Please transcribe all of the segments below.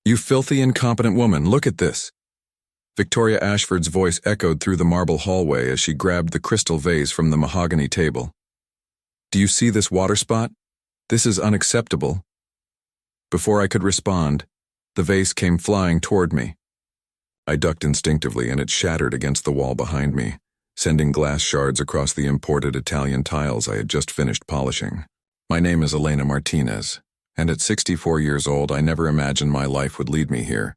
You filthy, incompetent woman, look at this. Victoria Ashford's voice echoed through the marble hallway as she grabbed the crystal vase from the mahogany table. Do you see this water spot? This is unacceptable. Before I could respond, the vase came flying toward me. I ducked instinctively and it shattered against the wall behind me, sending glass shards across the imported Italian tiles I had just finished polishing. My name is Elena Martinez, and at 64 years old I never imagined my life would lead me here,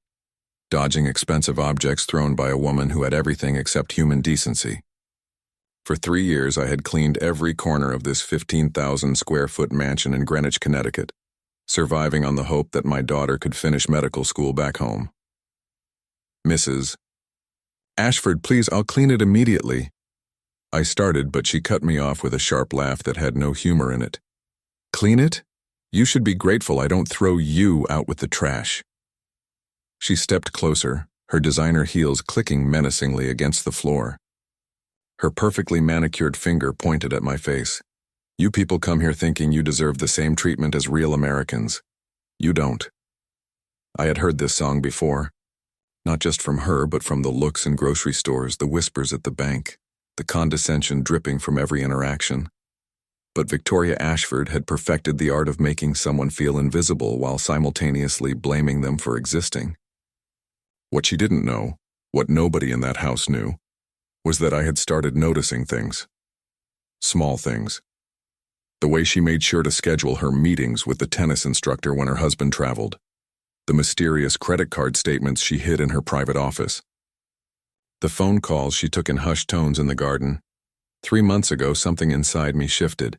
dodging expensive objects thrown by a woman who had everything except human decency. For 3 years I had cleaned every corner of this 15,000 square foot mansion in Greenwich, Connecticut, surviving on the hope that my daughter could finish medical school back home. Mrs. Ashford, please, I'll clean it immediately. I started, but she cut me off with a sharp laugh that had no humor in it. Clean it? You should be grateful I don't throw you out with the trash. She stepped closer, her designer heels clicking menacingly against the floor. Her perfectly manicured finger pointed at my face. You people come here thinking you deserve the same treatment as real Americans. You don't. I had heard this song before. Not just from her, but from the looks in grocery stores, the whispers at the bank, the condescension dripping from every interaction. But Victoria Ashford had perfected the art of making someone feel invisible while simultaneously blaming them for existing. What she didn't know, what nobody in that house knew, was that I had started noticing things. Small things. The way she made sure to schedule her meetings with the tennis instructor when her husband traveled. The mysterious credit card statements she hid in her private office. The phone calls she took in hushed tones in the garden. 3 months ago, something inside me shifted.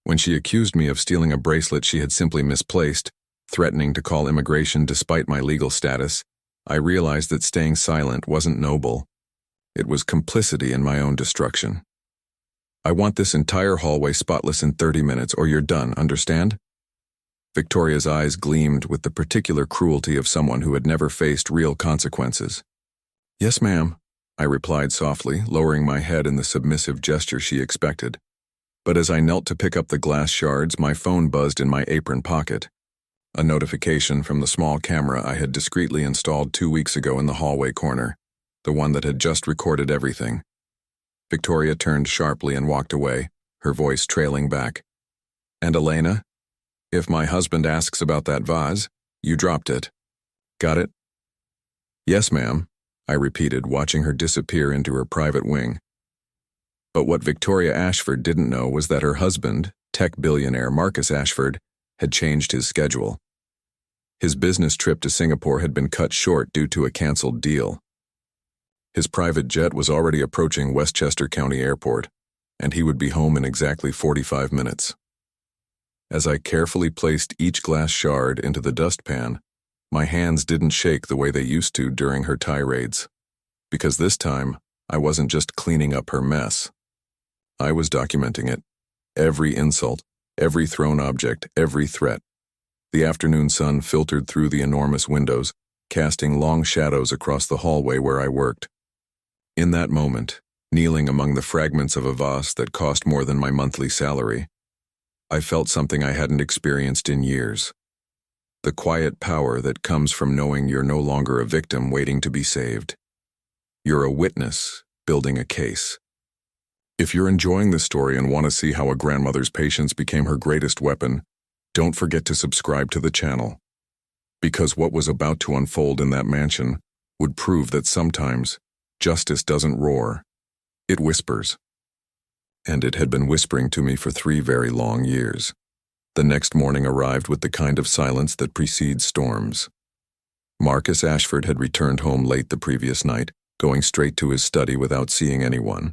When she accused me of stealing a bracelet she had simply misplaced, threatening to call immigration despite my legal status, I realized that staying silent wasn't noble. It was complicity in my own destruction. I want this entire hallway spotless in 30 minutes or you're done, understand? Victoria's eyes gleamed with the particular cruelty of someone who had never faced real consequences. Yes, ma'am, I replied softly, lowering my head in the submissive gesture she expected. But as I knelt to pick up the glass shards, my phone buzzed in my apron pocket. A notification from the small camera I had discreetly installed 2 weeks ago in the hallway corner, the one that had just recorded everything. Victoria turned sharply and walked away, her voice trailing back. And Elena? If my husband asks about that vase, you dropped it. Got it? Yes, ma'am, I repeated, watching her disappear into her private wing. But what Victoria Ashford didn't know was that her husband, tech billionaire Marcus Ashford, had changed his schedule. His business trip to Singapore had been cut short due to a canceled deal. His private jet was already approaching Westchester County Airport, and he would be home in exactly 45 minutes. As I carefully placed each glass shard into the dustpan, my hands didn't shake the way they used to during her tirades, because this time I wasn't just cleaning up her mess. I was documenting it. Every insult, every thrown object, every threat. The afternoon sun filtered through the enormous windows, casting long shadows across the hallway where I worked. In that moment, kneeling among the fragments of a vase that cost more than my monthly salary, I felt something I hadn't experienced in years. The quiet power that comes from knowing you're no longer a victim waiting to be saved. You're a witness, building a case. If you're enjoying this story and want to see how a grandmother's patience became her greatest weapon, don't forget to subscribe to the channel. Because what was about to unfold in that mansion would prove that sometimes justice doesn't roar, it whispers. And it had been whispering to me for 3 very long years. The next morning arrived with the kind of silence that precedes storms. Marcus Ashford had returned home late the previous night, going straight to his study without seeing anyone.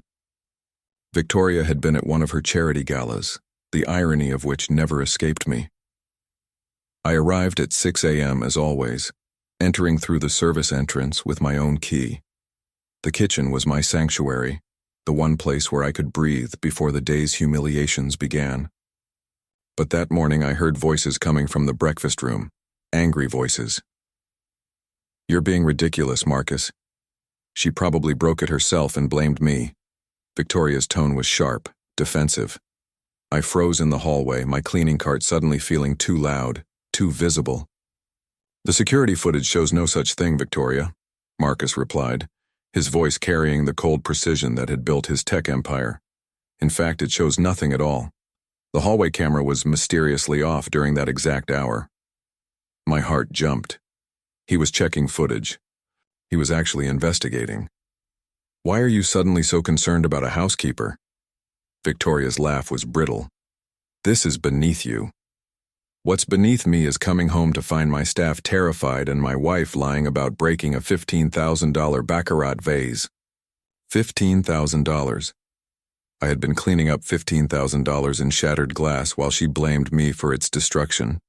Victoria had been at one of her charity galas, the irony of which never escaped me. I arrived at 6 a.m. as always, entering through the service entrance with my own key. The kitchen was my sanctuary, the one place where I could breathe before the day's humiliations began. But that morning I heard voices coming from the breakfast room, angry voices. You're being ridiculous, Marcus. She probably broke it herself and blamed me. Victoria's tone was sharp, defensive. I froze in the hallway, my cleaning cart suddenly feeling too loud, too visible. The security footage shows no such thing, Victoria, Marcus replied, his voice carrying the cold precision that had built his tech empire. In fact, it shows nothing at all. The hallway camera was mysteriously off during that exact hour. My heart jumped. He was checking footage. He was actually investigating. Why are you suddenly so concerned about a housekeeper? Victoria's laugh was brittle. This is beneath you. What's beneath me is coming home to find my staff terrified and my wife lying about breaking a $15,000 baccarat vase. $15,000. I had been cleaning up $15,000 in shattered glass while she blamed me for its destruction.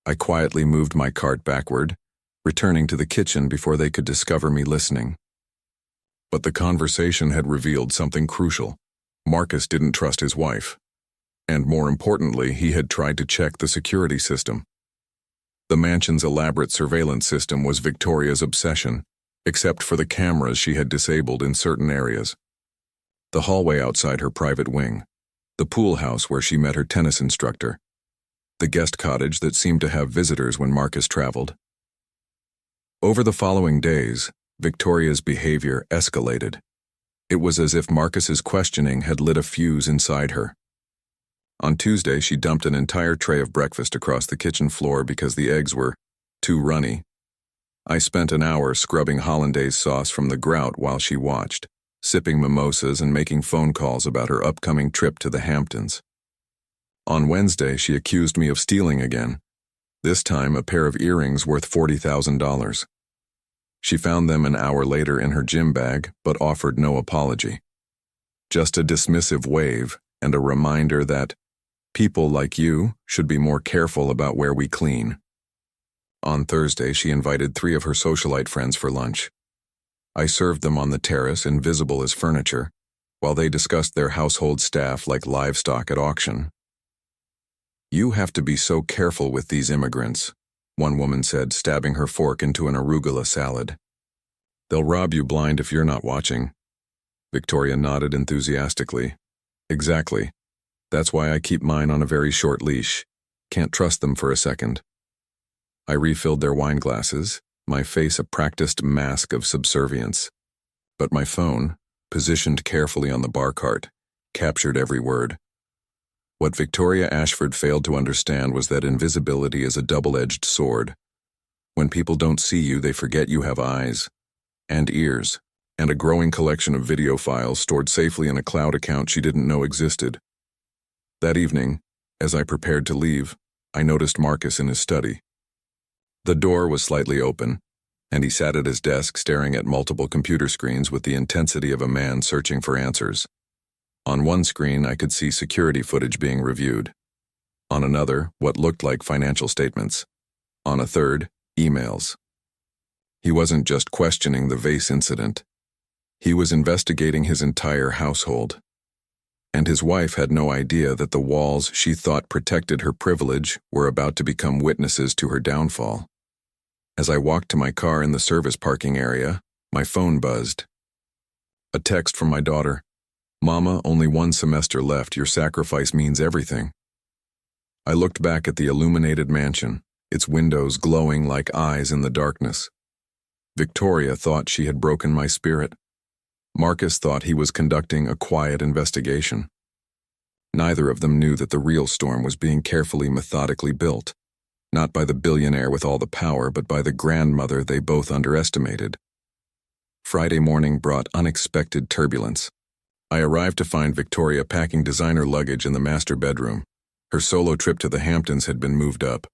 I quietly moved my cart backward, returning to the kitchen before they could discover me listening. But the conversation had revealed something crucial. Marcus didn't trust his wife. And more importantly, he had tried to check the security system. The mansion's elaborate surveillance system was Victoria's obsession, except for the cameras she had disabled in certain areas. The hallway outside her private wing, the pool house where she met her tennis instructor, the guest cottage that seemed to have visitors when Marcus traveled. Over the following days, Victoria's behavior escalated. It was as if Marcus's questioning had lit a fuse inside her. On Tuesday, she dumped an entire tray of breakfast across the kitchen floor because the eggs were too runny. I spent an hour scrubbing hollandaise sauce from the grout while she watched, sipping mimosas and making phone calls about her upcoming trip to the Hamptons. On Wednesday, she accused me of stealing again, this time a pair of earrings worth $40,000. She found them an hour later in her gym bag, but offered no apology. Just a dismissive wave and a reminder that people like you should be more careful about where we clean. On Thursday, she invited 3 of her socialite friends for lunch. I served them on the terrace, invisible as furniture, while they discussed their household staff like livestock at auction. You have to be so careful with these immigrants, one woman said, stabbing her fork into an arugula salad. They'll rob you blind if you're not watching. Victoria nodded enthusiastically. Exactly. That's why I keep mine on a very short leash. Can't trust them for a second. I refilled their wine glasses, my face a practiced mask of subservience. But my phone, positioned carefully on the bar cart, captured every word. What Victoria Ashford failed to understand was that invisibility is a double-edged sword. When people don't see you, they forget you have eyes and ears, and a growing collection of video files stored safely in a cloud account she didn't know existed. That evening, as I prepared to leave, I noticed Marcus in his study. The door was slightly open, and he sat at his desk staring at multiple computer screens with the intensity of a man searching for answers. On one screen, I could see security footage being reviewed. On another, what looked like financial statements. On a third, emails. He wasn't just questioning the vase incident. He was investigating his entire household. And his wife had no idea that the walls she thought protected her privilege were about to become witnesses to her downfall. As I walked to my car in the service parking area, my phone buzzed. A text from my daughter. Mama, only 1 semester left. Your sacrifice means everything. I looked back at the illuminated mansion, its windows glowing like eyes in the darkness. Victoria thought she had broken my spirit. Marcus thought he was conducting a quiet investigation. Neither of them knew that the real storm was being carefully, methodically built, not by the billionaire with all the power, but by the grandmother they both underestimated. Friday morning brought unexpected turbulence. I arrived to find Victoria packing designer luggage in the master bedroom. Her solo trip to the Hamptons had been moved up.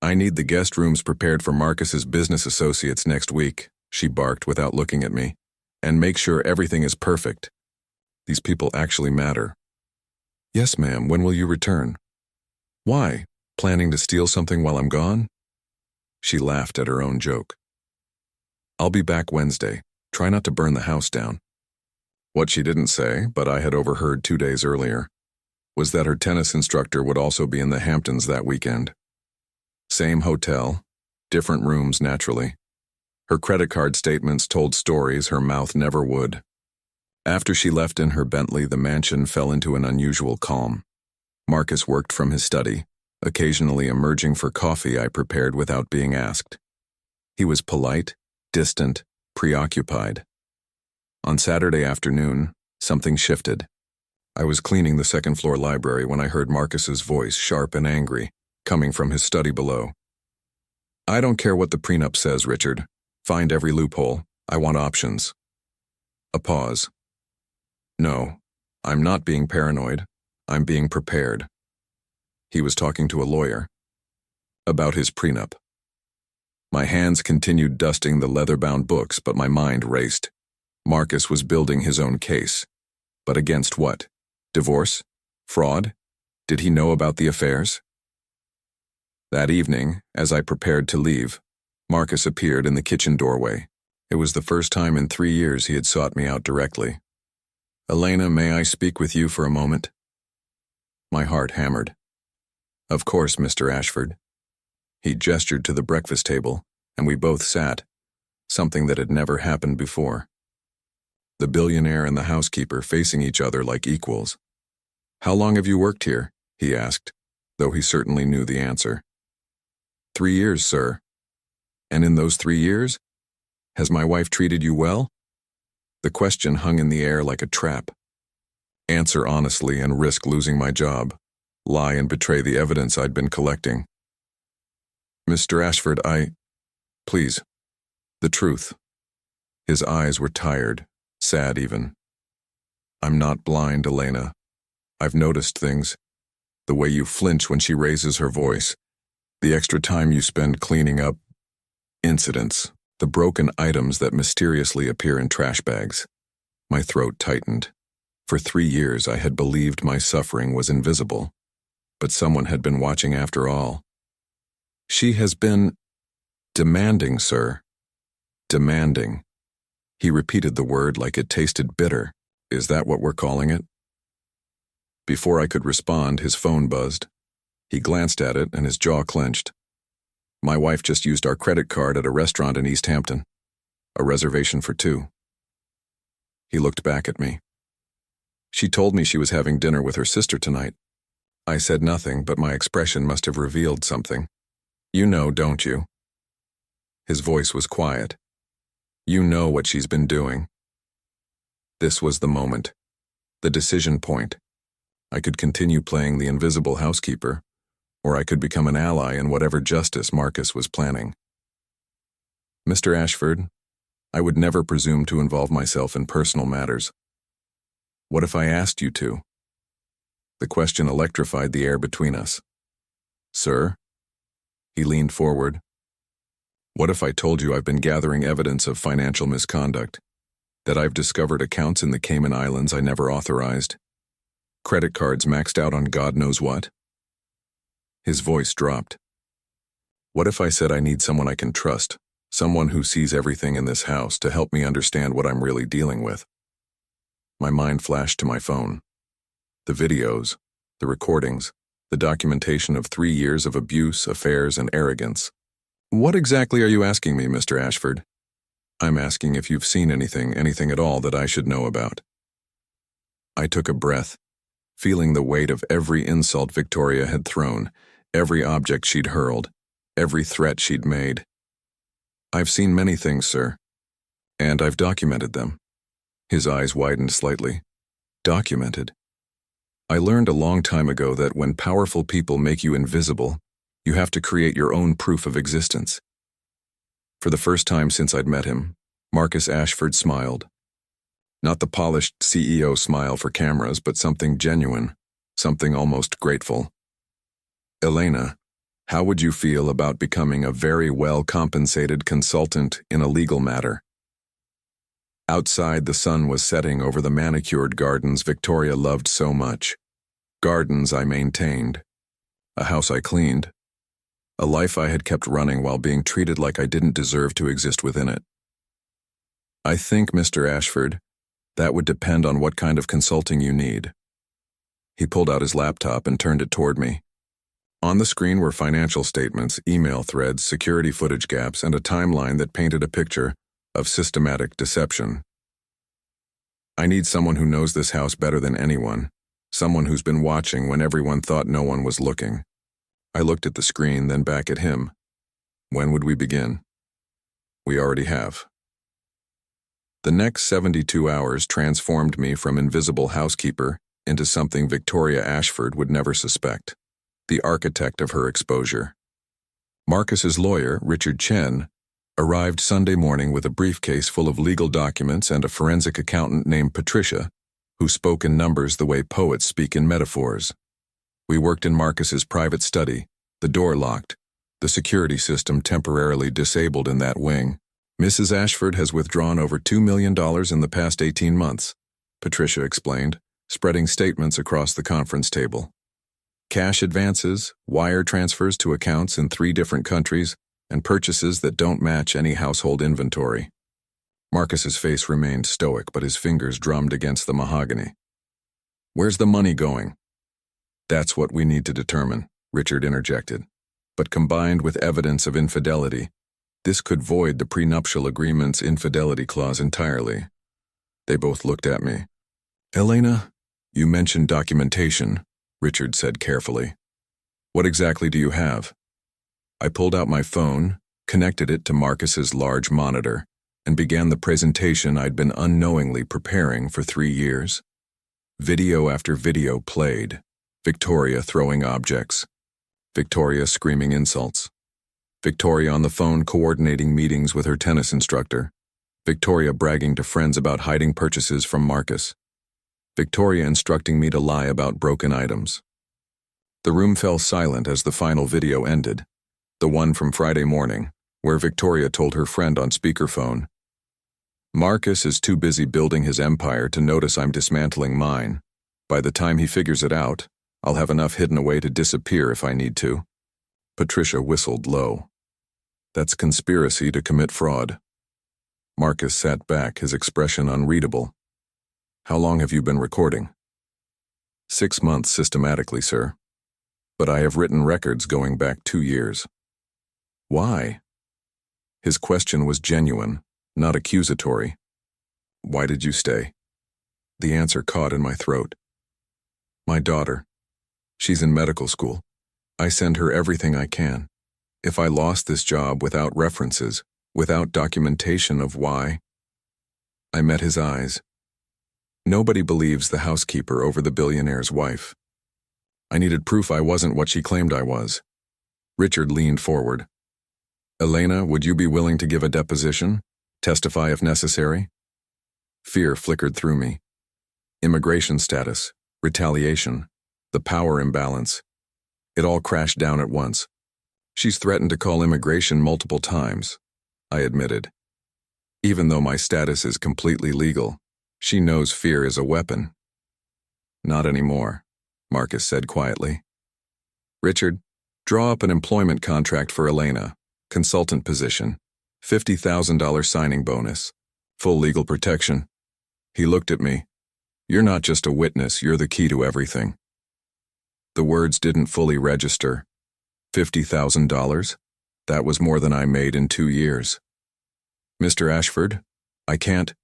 I need the guest rooms prepared for Marcus's business associates next week, she barked without looking at me. And make sure everything is perfect. These people actually matter. Yes, ma'am, when will you return? Why? Planning to steal something while I'm gone? She laughed at her own joke. I'll be back Wednesday. Try not to burn the house down. What she didn't say, but I had overheard 2 days earlier, was that her tennis instructor would also be in the Hamptons that weekend. Same hotel, different rooms naturally. Her credit card statements told stories her mouth never would. After she left in her Bentley, the mansion fell into an unusual calm. Marcus worked from his study, occasionally emerging for coffee I prepared without being asked. He was polite, distant, preoccupied. On Saturday afternoon, something shifted. I was cleaning the second-floor library when I heard Marcus's voice, sharp and angry, coming from his study below. "I don't care what the prenup says, Richard. Find every loophole. I want options." A pause. "No, I'm not being paranoid. I'm being prepared." He was talking to a lawyer. About his prenup. My hands continued dusting the leather-bound books, but my mind raced. Marcus was building his own case. But against what? Divorce? Fraud? Did he know about the affairs? That evening, as I prepared to leave, Marcus appeared in the kitchen doorway. It was the first time in 3 years he had sought me out directly. "Elena, may I speak with you for a moment?" My heart hammered. "Of course, Mr. Ashford." He gestured to the breakfast table, and we both sat, something that had never happened before. The billionaire and the housekeeper facing each other like equals. "How long have you worked here?" he asked, though he certainly knew the answer. 3 years, sir." "And in those 3 years, has my wife treated you well?" The question hung in the air like a trap. Answer honestly and risk losing my job. Lie and betray the evidence I'd been collecting. "Mr. Ashford, please, the truth." His eyes were tired, sad even. "I'm not blind, Elena. I've noticed things. The way you flinch when she raises her voice. The extra time you spend cleaning up incidents. The broken items that mysteriously appear in trash bags." My throat tightened. For 3 years I had believed my suffering was invisible. But someone had been watching after all. "She has been demanding, sir. Demanding." He repeated the word like it tasted bitter. "Is that what we're calling it?" Before I could respond, his phone buzzed. He glanced at it and his jaw clenched. "My wife just used our credit card at a restaurant in East Hampton. A reservation for 2. He looked back at me. "She told me she was having dinner with her sister tonight." I said nothing, but my expression must have revealed something. "You know, don't you?" His voice was quiet. "You know what she's been doing." This was the moment. The decision point. I could continue playing the invisible housekeeper, or I could become an ally in whatever justice Marcus was planning. "Mr. Ashford, I would never presume to involve myself in personal matters. What if I asked you to?" The question electrified the air between us. "Sir?" He leaned forward. "What if I told you I've been gathering evidence of financial misconduct, that I've discovered accounts in the Cayman Islands I never authorized, credit cards maxed out on God knows what?" His voice dropped. "What if I said I need someone I can trust, someone who sees everything in this house to help me understand what I'm really dealing with?" My mind flashed to my phone. The videos, the recordings, the documentation of 3 years of abuse, affairs, and arrogance. "What exactly are you asking me, Mr. Ashford?" "I'm asking if you've seen anything at all that I should know about." I took a breath, feeling the weight of every insult Victoria had thrown, every object she'd hurled, every threat she'd made. "I've seen many things, sir, and I've documented them." His eyes widened slightly. "Documented?" "I learned a long time ago that when powerful people make you invisible, you have to create your own proof of existence." For the first time since I'd met him, Marcus Ashford smiled. Not the polished CEO smile for cameras, but something genuine, something almost grateful. "Elena, how would you feel about becoming a very well-compensated consultant in a legal matter?" Outside, the sun was setting over the manicured gardens Victoria loved so much. Gardens I maintained. A house I cleaned. A life I had kept running while being treated like I didn't deserve to exist within it. "I think, Mr. Ashford, that would depend on what kind of consulting you need." He pulled out his laptop and turned it toward me. On the screen were financial statements, email threads, security footage gaps, and a timeline that painted a picture of systematic deception. "I need someone who knows this house better than anyone, someone who's been watching when everyone thought no one was looking." I looked at the screen, then back at him. When would we begin? We already have. The next 72 hours transformed me from invisible housekeeper into something Victoria Ashford would never suspect, the architect of her exposure. Marcus's lawyer, Richard Chen, arrived Sunday morning with a briefcase full of legal documents and a forensic accountant named Patricia, who spoke in numbers the way poets speak in metaphors. We worked in Marcus's private study, the door locked, the security system temporarily disabled in that wing. Mrs. Ashford has withdrawn over $2 million in the past 18 months, Patricia explained, spreading statements across the conference table. Cash advances, wire transfers to accounts in 3 different countries, and purchases that don't match any household inventory. Marcus's face remained stoic, but his fingers drummed against the mahogany. Where's the money going? That's what we need to determine, Richard interjected. But combined with evidence of infidelity, this could void the prenuptial agreement's infidelity clause entirely. They both looked at me. Elena, you mentioned documentation, Richard said carefully. What exactly do you have? I pulled out my phone, connected it to Marcus's large monitor, and began the presentation I'd been unknowingly preparing for 3 years. Video after video played, Victoria throwing objects, Victoria screaming insults, Victoria on the phone coordinating meetings with her tennis instructor, Victoria bragging to friends about hiding purchases from Marcus, Victoria instructing me to lie about broken items. The room fell silent as the final video ended, the one from Friday morning, where Victoria told her friend on speakerphone, Marcus is too busy building his empire to notice I'm dismantling mine. By the time he figures it out, I'll have enough hidden away to disappear if I need to. Patricia whistled low. That's conspiracy to commit fraud. Marcus sat back, his expression unreadable. How long have you been recording? 6 months systematically, sir. But I have written records going back 2 years. Why? His question was genuine, not accusatory. Why did you stay? The answer caught in my throat. My daughter. She's in medical school. I send her everything I can. If I lost this job without references, without documentation of why... I met his eyes. Nobody believes the housekeeper over the billionaire's wife. I needed proof I wasn't what she claimed I was. Richard leaned forward. Elena, would you be willing to give a deposition? Testify if necessary? Fear flickered through me. Immigration status, retaliation, the power imbalance. It all crashed down at once. She's threatened to call immigration multiple times, I admitted. Even though my status is completely legal, she knows fear is a weapon. Not anymore, Marcus said quietly. Richard, draw up an employment contract for Elena, consultant position, $50,000 signing bonus, full legal protection. He looked at me. You're not just a witness, you're the key to everything. The words didn't fully register. $50,000? That was more than I made in 2 years. Mr. Ashford, I can't.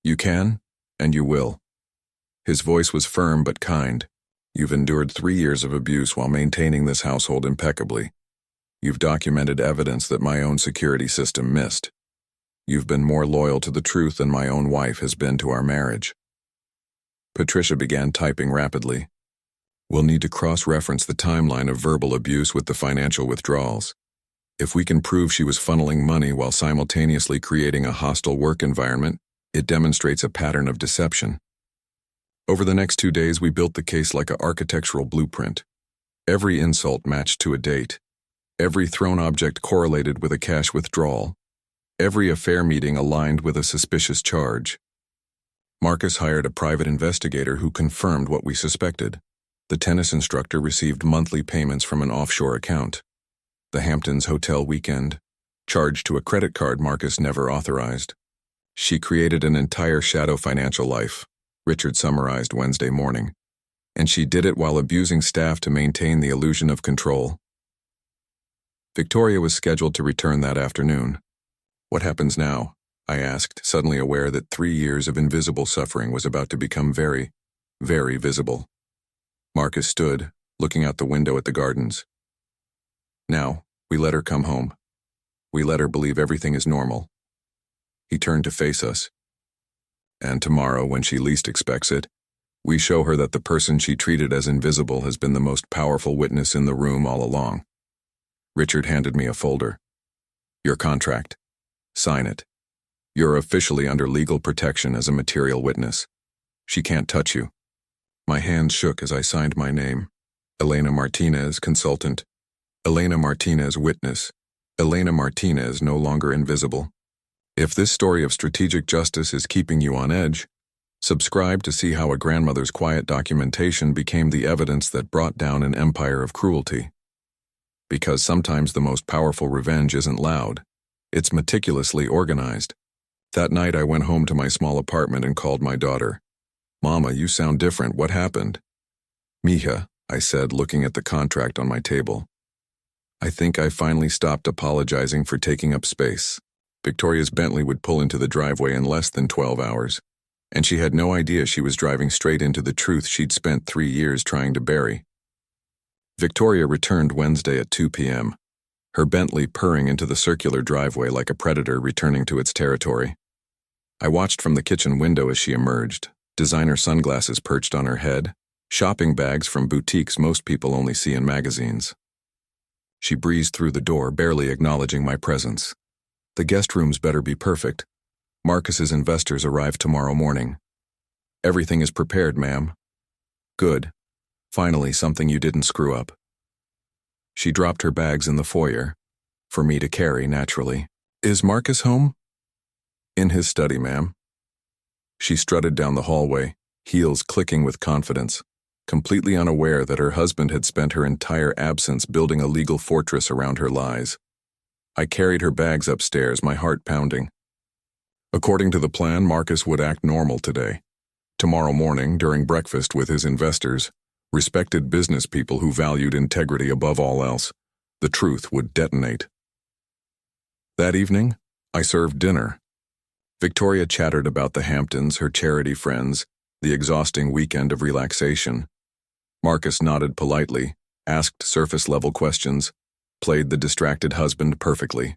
You can, and you will. His voice was firm but kind. You've endured 3 years of abuse while maintaining this household impeccably. You've documented evidence that my own security system missed. You've been more loyal to the truth than my own wife has been to our marriage. Patricia began typing rapidly. We'll need to cross-reference the timeline of verbal abuse with the financial withdrawals. If we can prove she was funneling money while simultaneously creating a hostile work environment, it demonstrates a pattern of deception. Over the next 2 days, we built the case like an architectural blueprint. Every insult matched to a date. Every thrown object correlated with a cash withdrawal. Every affair meeting aligned with a suspicious charge. Marcus hired a private investigator who confirmed what we suspected. The tennis instructor received monthly payments from an offshore account. The Hamptons hotel weekend, charged to a credit card Marcus never authorized. She created an entire shadow financial life, Richard summarized Wednesday morning. And she did it while abusing staff to maintain the illusion of control. Victoria was scheduled to return that afternoon. What happens now? I asked, suddenly aware that 3 years of invisible suffering was about to become very, very visible. Marcus stood, looking out the window at the gardens. Now, we let her come home. We let her believe everything is normal. He turned to face us. And tomorrow, when she least expects it, we show her that the person she treated as invisible has been the most powerful witness in the room all along. Richard handed me a folder. Your contract. Sign it. You're officially under legal protection as a material witness. She can't touch you. My hands shook as I signed my name. Elena Martinez, consultant. Elena Martinez, witness. Elena Martinez, no longer invisible. If this story of strategic justice is keeping you on edge, subscribe to see how a grandmother's quiet documentation became the evidence that brought down an empire of cruelty. Because sometimes the most powerful revenge isn't loud. It's meticulously organized. That night I went home to my small apartment and called my daughter. Mama, you sound different. What happened? Mija, I said, looking at the contract on my table. I think I finally stopped apologizing for taking up space. Victoria's Bentley would pull into the driveway in less than 12 hours, and she had no idea she was driving straight into the truth she'd spent 3 years trying to bury. Victoria returned Wednesday at 2 p.m., her Bentley purring into the circular driveway like a predator returning to its territory. I watched from the kitchen window as she emerged, designer sunglasses perched on her head, shopping bags from boutiques most people only see in magazines. She breezed through the door, barely acknowledging my presence. The guest rooms better be perfect. Marcus's investors arrive tomorrow morning. Everything is prepared, ma'am. Good. Finally, something you didn't screw up. She dropped her bags in the foyer, for me to carry, naturally. Is Marcus home? In his study, ma'am. She strutted down the hallway, heels clicking with confidence, completely unaware that her husband had spent her entire absence building a legal fortress around her lies. I carried her bags upstairs, my heart pounding. According to the plan, Marcus would act normal today. Tomorrow morning, during breakfast with his investors, respected business people who valued integrity above all else, the truth would detonate. That evening, I served dinner. Victoria chattered about the Hamptons, her charity friends, the exhausting weekend of relaxation. Marcus nodded politely, asked surface-level questions, played the distracted husband perfectly.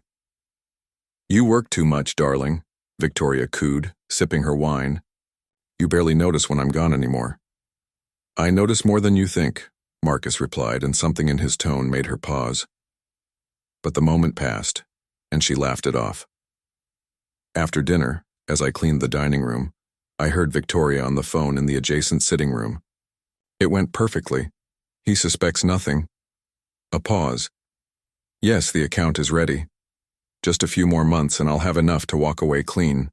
You work too much, darling, Victoria cooed, sipping her wine. You barely notice when I'm gone anymore. I notice more than you think, Marcus replied, and something in his tone made her pause. But the moment passed, and she laughed it off. After dinner, as I cleaned the dining room, I heard Victoria on the phone in the adjacent sitting room. It went perfectly. He suspects nothing. A pause. Yes, the account is ready. Just a few more months and I'll have enough to walk away clean.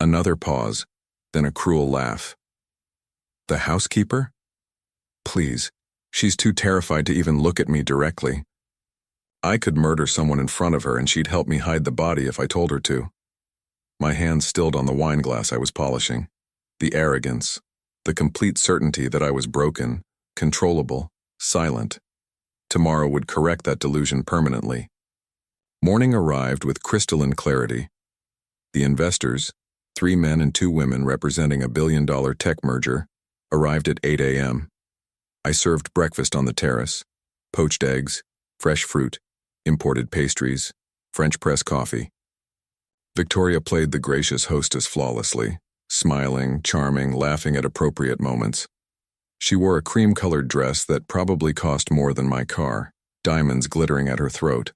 Another pause, then a cruel laugh. The housekeeper? Please, she's too terrified to even look at me directly. I could murder someone in front of her and she'd help me hide the body if I told her to. My hands stilled on the wine glass I was polishing. The arrogance, the complete certainty that I was broken, controllable, silent. Tomorrow would correct that delusion permanently. Morning arrived with crystalline clarity. The investors, 3 men and 2 women representing a billion-dollar tech merger, arrived at 8 a.m. I served breakfast on the terrace, poached eggs, fresh fruit, imported pastries, French press coffee. Victoria played the gracious hostess flawlessly, smiling, charming, laughing at appropriate moments. She wore a cream-colored dress that probably cost more than my car, diamonds glittering at her throat.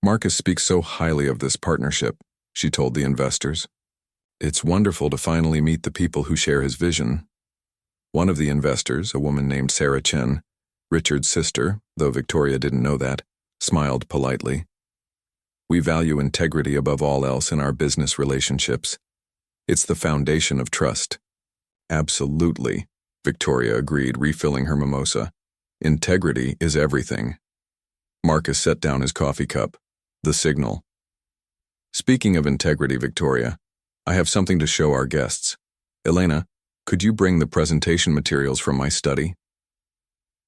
Marcus speaks so highly of this partnership, she told the investors. It's wonderful to finally meet the people who share his vision. One of the investors, a woman named Sarah Chen, Richard's sister, though Victoria didn't know that, smiled politely. We value integrity above all else in our business relationships. It's the foundation of trust. Absolutely, Victoria agreed, refilling her mimosa. Integrity is everything. Marcus set down his coffee cup. The signal. Speaking of integrity, Victoria, I have something to show our guests. Elena, could you bring the presentation materials from my study?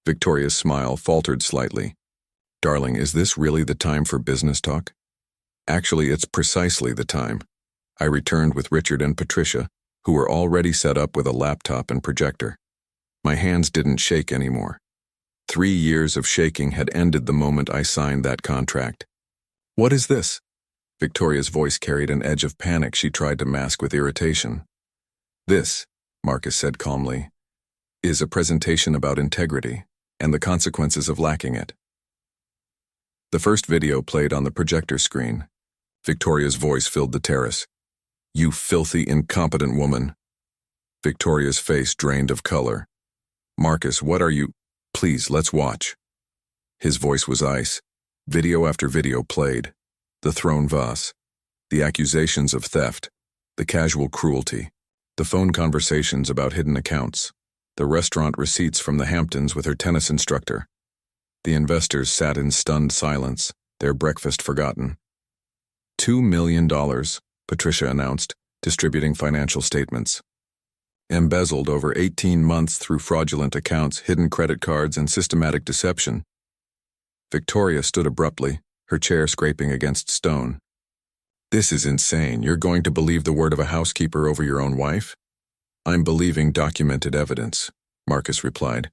Victoria's smile faltered slightly. Darling, is this really the time for business talk? Actually, it's precisely the time. I returned with Richard and Patricia, who were already set up with a laptop and projector. My hands didn't shake anymore. 3 years of shaking had ended the moment I signed that contract. "What is this?" Victoria's voice carried an edge of panic she tried to mask with irritation. "This," Marcus said calmly, "is a presentation about integrity and the consequences of lacking it." The first video played on the projector screen. Victoria's voice filled the terrace. "You filthy, incompetent woman." Victoria's face drained of color. "Marcus, what are you—" "Please, let's watch." His voice was ice. Video after video played. The thrown vase, the accusations of theft, the casual cruelty, the phone conversations about hidden accounts, the restaurant receipts from the Hamptons with her tennis instructor. The investors sat in stunned silence, their breakfast forgotten. $2 million, Patricia announced, distributing financial statements. Embezzled over 18 months through fraudulent accounts, hidden credit cards, and systematic deception. Victoria stood abruptly, her chair scraping against stone. "This is insane. You're going to believe the word of a housekeeper over your own wife?" "I'm believing documented evidence," Marcus replied.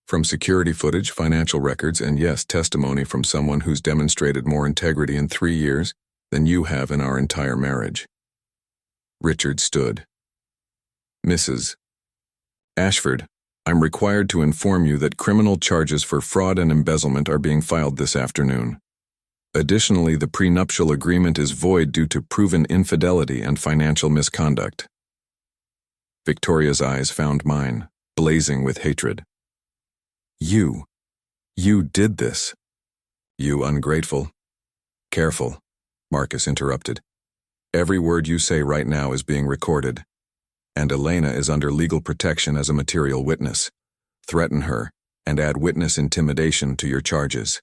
"From security footage, financial records, and yes, testimony from someone who's demonstrated more integrity in 3 years than you have in our entire marriage." Richard stood. "Mrs. Ashford, I'm required to inform you that criminal charges for fraud and embezzlement are being filed this afternoon. Additionally, the prenuptial agreement is void due to proven infidelity and financial misconduct." Victoria's eyes found mine, blazing with hatred. You did this." "You ungrateful." "Careful," Marcus interrupted. "Every word you say right now is being recorded, and Elena is under legal protection as a material witness. Threaten her, and add witness intimidation to your charges."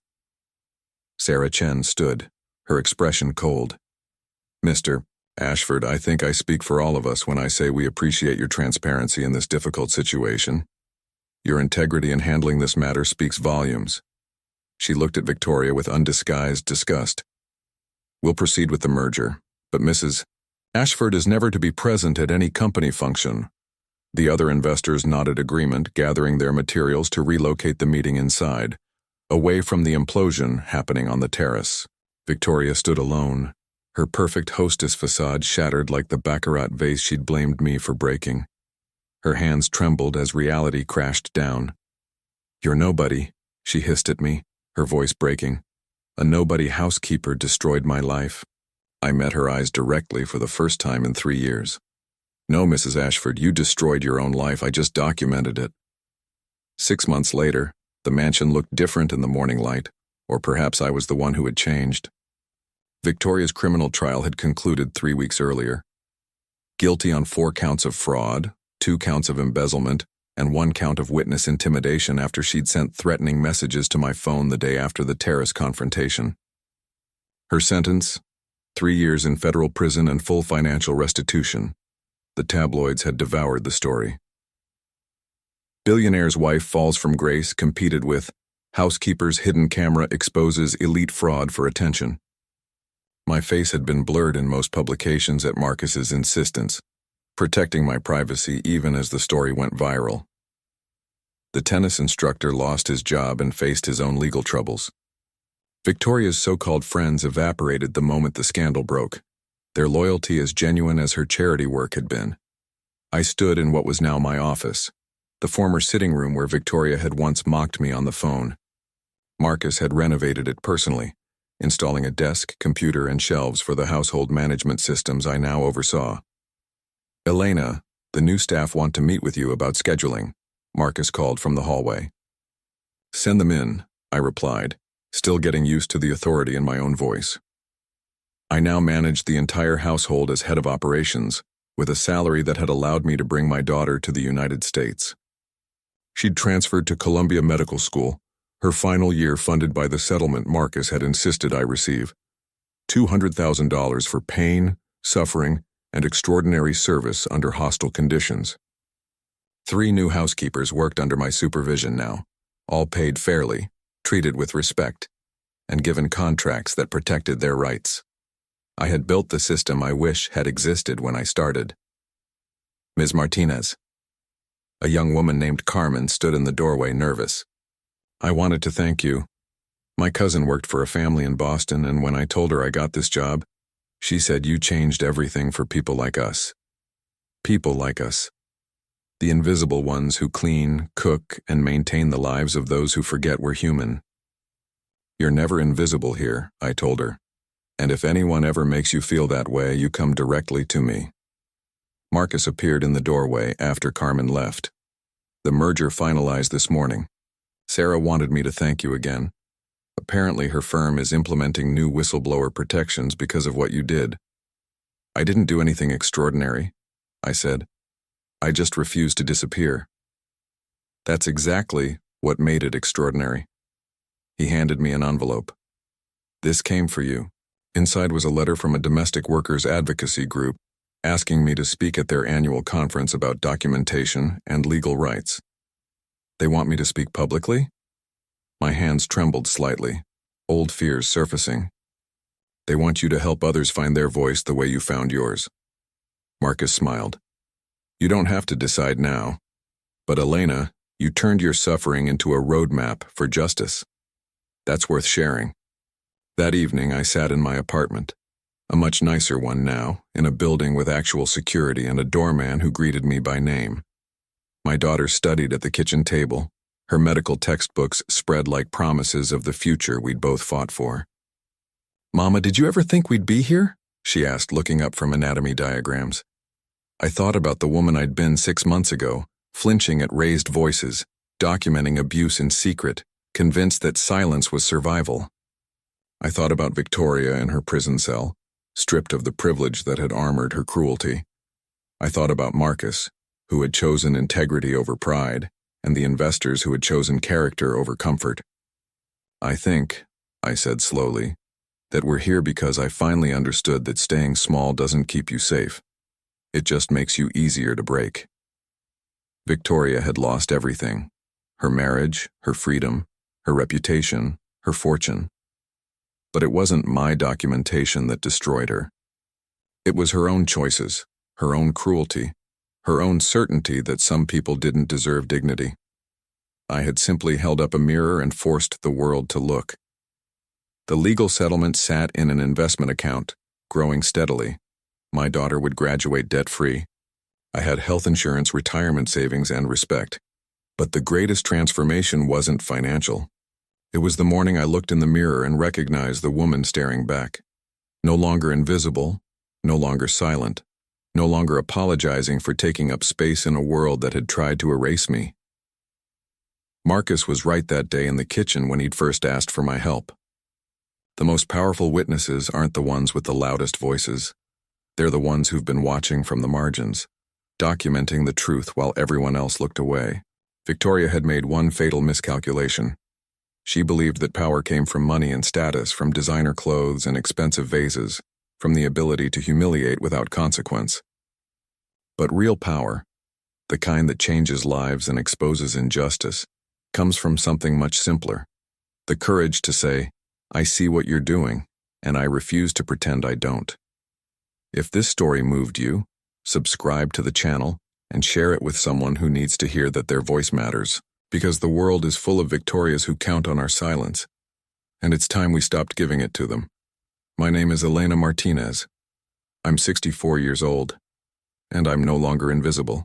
Sarah Chen stood, her expression cold. "Mr. Ashford, I think I speak for all of us when I say we appreciate your transparency in this difficult situation. Your integrity in handling this matter speaks volumes." She looked at Victoria with undisguised disgust. "We'll proceed with the merger, but Mrs. Ashford is never to be present at any company function." The other investors nodded agreement, gathering their materials to relocate the meeting inside, away from the implosion happening on the terrace. Victoria stood alone, her perfect hostess facade shattered like the baccarat vase she'd blamed me for breaking. Her hands trembled as reality crashed down. "You're nobody," she hissed at me, her voice breaking. "A nobody housekeeper destroyed my life." I met her eyes directly for the first time in 3 years. "No, Mrs. Ashford, you destroyed your own life. I just documented it." 6 months later, the mansion looked different in the morning light, or perhaps I was the one who had changed. Victoria's criminal trial had concluded 3 weeks earlier. Guilty on 4 counts of fraud, 2 counts of embezzlement, and 1 count of witness intimidation after she'd sent threatening messages to my phone the day after the terrace confrontation. Her sentence? 3 years in federal prison and full financial restitution. The tabloids had devoured the story. Billionaire's wife falls from grace competed with housekeeper's hidden camera exposes elite fraud for attention. My face had been blurred in most publications at Marcus's insistence, protecting my privacy even as the story went viral. The tennis instructor lost his job and faced his own legal troubles. Victoria's so-called friends evaporated the moment the scandal broke, their loyalty as genuine as her charity work had been. I stood in what was now my office, the former sitting room where Victoria had once mocked me on the phone. Marcus had renovated it personally, installing a desk, computer, and shelves for the household management systems I now oversaw. "Elena, the new staff want to meet with you about scheduling," Marcus called from the hallway. "Send them in," I replied, still getting used to the authority in my own voice. I now managed the entire household as head of operations, with a salary that had allowed me to bring my daughter to the United States. She'd transferred to Columbia Medical School, her final year funded by the settlement Marcus had insisted I receive. $200,000 for pain, suffering, and extraordinary service under hostile conditions. 3 new housekeepers worked under my supervision now, all paid fairly, treated with respect, and given contracts that protected their rights. I had built the system I wish had existed when I started. "Ms. Martinez." A young woman named Carmen stood in the doorway, nervous. I wanted to thank you. My cousin worked for a family in Boston, and when I told her I got this job, she said you changed everything for people like us. People like us. The invisible ones who clean, cook, and maintain the lives of those who forget we're human. You're never invisible here, I told her. And if anyone ever makes you feel that way, you come directly to me. Marcus appeared in the doorway after Carmen left. The merger finalized this morning. Sarah wanted me to thank you again. Apparently her firm is implementing new whistleblower protections because of what you did. I didn't do anything extraordinary, I said. I just refused to disappear. That's exactly what made it extraordinary. He handed me an envelope. This came for you. Inside was a letter from a domestic workers' advocacy group asking me to speak at their annual conference about documentation and legal rights. They want me to speak publicly? My hands trembled slightly, old fears surfacing. They want you to help others find their voice the way you found yours. Marcus smiled. You don't have to decide now. But Elena, you turned your suffering into a roadmap for justice. That's worth sharing. That evening I sat in my apartment, a much nicer one now, in a building with actual security and a doorman who greeted me by name. My daughter studied at the kitchen table, her medical textbooks spread like promises of the future we'd both fought for. Mama, did you ever think we'd be here? She asked, looking up from anatomy diagrams. I thought about the woman I'd been 6 months ago, flinching at raised voices, documenting abuse in secret, convinced that silence was survival. I thought about Victoria in her prison cell, stripped of the privilege that had armored her cruelty. I thought about Marcus, who had chosen integrity over pride, and the investors who had chosen character over comfort. I think, I said slowly, that we're here because I finally understood that staying small doesn't keep you safe. It just makes you easier to break. Victoria had lost everything: her marriage, her freedom, her reputation, her fortune. But it wasn't my documentation that destroyed her. It was her own choices, her own cruelty, her own certainty that some people didn't deserve dignity. I had simply held up a mirror and forced the world to look. The legal settlement sat in an investment account, growing steadily. My daughter would graduate debt-free. I had health insurance, retirement savings, and respect. But the greatest transformation wasn't financial. It was the morning I looked in the mirror and recognized the woman staring back. No longer invisible, no longer silent, no longer apologizing for taking up space in a world that had tried to erase me. Marcus was right that day in the kitchen when he'd first asked for my help. The most powerful witnesses aren't the ones with the loudest voices. They're the ones who've been watching from the margins, documenting the truth while everyone else looked away. Victoria had made one fatal miscalculation. She believed that power came from money and status, from designer clothes and expensive vases, from the ability to humiliate without consequence. But real power, the kind that changes lives and exposes injustice, comes from something much simpler: the courage to say, I see what you're doing, and I refuse to pretend I don't. If this story moved you, subscribe to the channel and share it with someone who needs to hear that their voice matters, because the world is full of Victorias who count on our silence, and it's time we stopped giving it to them. My name is Elena Martinez. I'm 64 years old, and I'm no longer invisible.